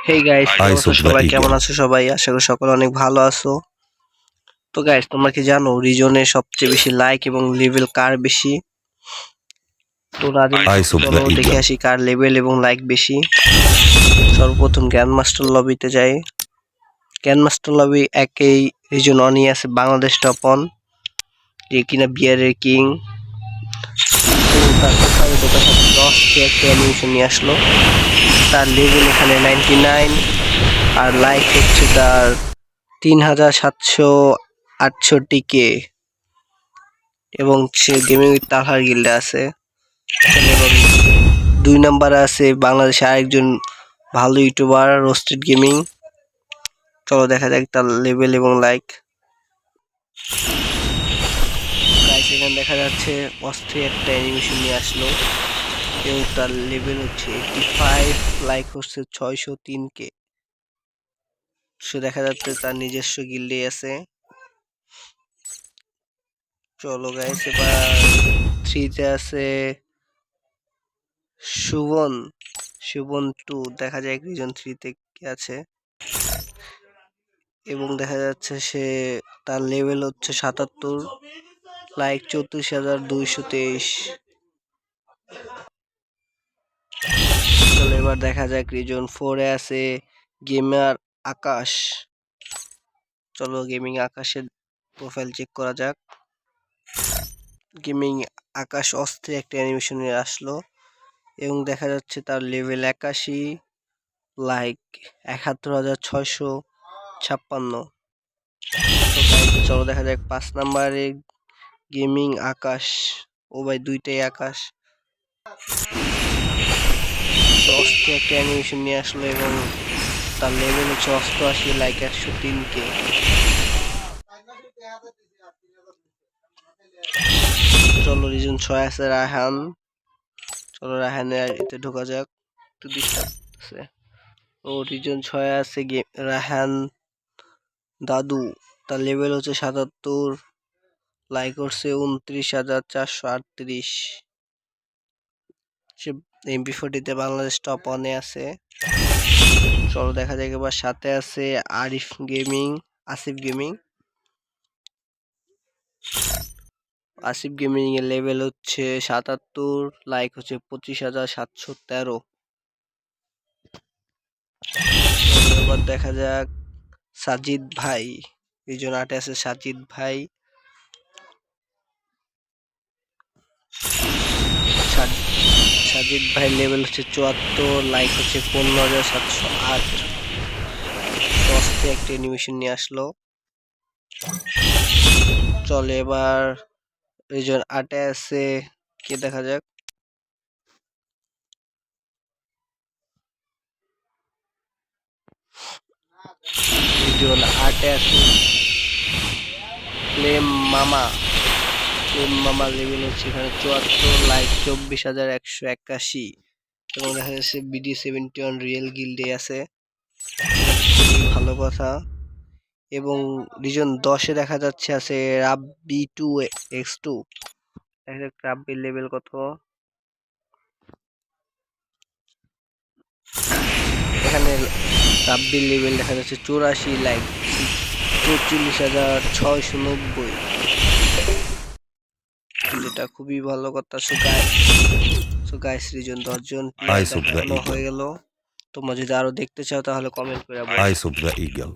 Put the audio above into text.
Hey guys, কি Eyes অবস্থা? of the সবাই কেমন eagle. আছো? সবাই আশা করি সকলে অনেক ভালো আছো। তো গাইস, তোমরা কি জানো রিজনে সবচেয়ে বেশি লাইক এবং লেভেল কার বেশি? তো না জেনে Eyes of চলো the দেখে eagle. আসি কার লেভেল এবং লাইক বেশি। সর্বপ্রথম গ্র্যান্ড মাস্টার লবিতে যাই। গ্র্যান্ড মাস্টার লবি একেই রিজন অনই আছে বাংলাদেশ টপ অন, যে কিনা বিয়ারের কিং। এবং তার প্রোফাইলে ঢোকার সাথে একটা অ্যানিমেশন নিয়ে আসলো। তার লেভেল এখানে 99 আর লাইক হচ্ছে তার 3768 এবং সে গেমিং উইথ তালহার গিল্ডে আছে। এবং 2 নম্বরে আছে বাংলাদেশে আরেকজন ভালো ইউটিউবার রোস্টেড গেমিং। চলো দেখা যাক তার লেভেল এবং লাইক। গাইস, এখানে দেখা যাচ্ছে অস্থির একটা অ্যানিমেশন নিয়ে আসলো এবং তার লেভেল হচ্ছে 85, লাইক হচ্ছে 603 সে দেখা যাচ্ছে তার নিজস্ব গিল্ডে আছে। চলো গাইস, এবার 3-তে আছে সুবন সুবন 2, দেখা যায় রিজন 3-তে কে আছে এবং দেখা যাচ্ছে সে তার লেভেল হচ্ছে 77, লাইক 34,223। চলো এবার দেখা যাক রিজন 4-এ আছে গেমার আকাশ। চলো গেমিং আকাশের প্রোফাইল চেক করা যাক। গেমিং আকাশ অস্থির একটা অ্যানিমেশন নিয়ে আসলো এবং দেখা যাচ্ছে তার লেভেল 81, লাইক 71,656। চলো দেখা যাক 5 নম্বরে গেমিং আকাশ। ও ভাই, দুইটাই আকাশ। অস্থির একটা অ্যানিমেশন নিয়ে আসলো এবং তার লেভেল হচ্ছে 88, লাইক 103 চলো রিজন 6 আছে রায়হান। চলো রায়হানের এতে ঢোকা যাক, একটু ডিস্টার্ব আছে। ও রিজন 6 আছে রায়হান দাদু। তার লেভেল হচ্ছে 77, লাইক করছে 29,438। সে MP40-তে বাংলাদেশ টপ ওয়ানে আছে। চলো দেখা যাক এবার সাথে আছে Arif gaming, Asif gaming. Asif gaming এর লেভেল হচ্ছে 77, লাইক হচ্ছে 25,713। এবার দেখা যাক সাজিদ ভাই, রিজন 8-এ আছে সাজিদ ভাই। সাজিদ ভাই লেভেল হচ্ছে 74, লাইক হচ্ছে 15,708। একটা অ্যানিমেশন নিয়ে আসলো। চলে এবার রিজন 8-এ আছে কে দেখা যাক। রিজন 8-এ আছে ফ্লেম মামা। ফ্লেম মামা লেভেল হচ্ছে এখানে 74, লাইক 24,181। এবং দেখা যাচ্ছে BD71 রিয়েল গিল্ডে আছে, খুবই ভালো কথা। এবং রিজন 10-এ দেখা যাচ্ছে আছে রাব্বি 2x2। দেখা যাক রাব্বির লেভেল কত। এখানে রাব্বির লেভেল দেখা যাচ্ছে 84, লাইক 44,690, যেটা খুবই ভালো কথা। সো গাইস রিজন 10 জন প্লেয়ার Eyes of the দেখানো হয়ে eagle. গেল। তোমরা যদি আরো দেখতে চাও তাহলে কমেন্ট করে বলো। Eyes of the eagle.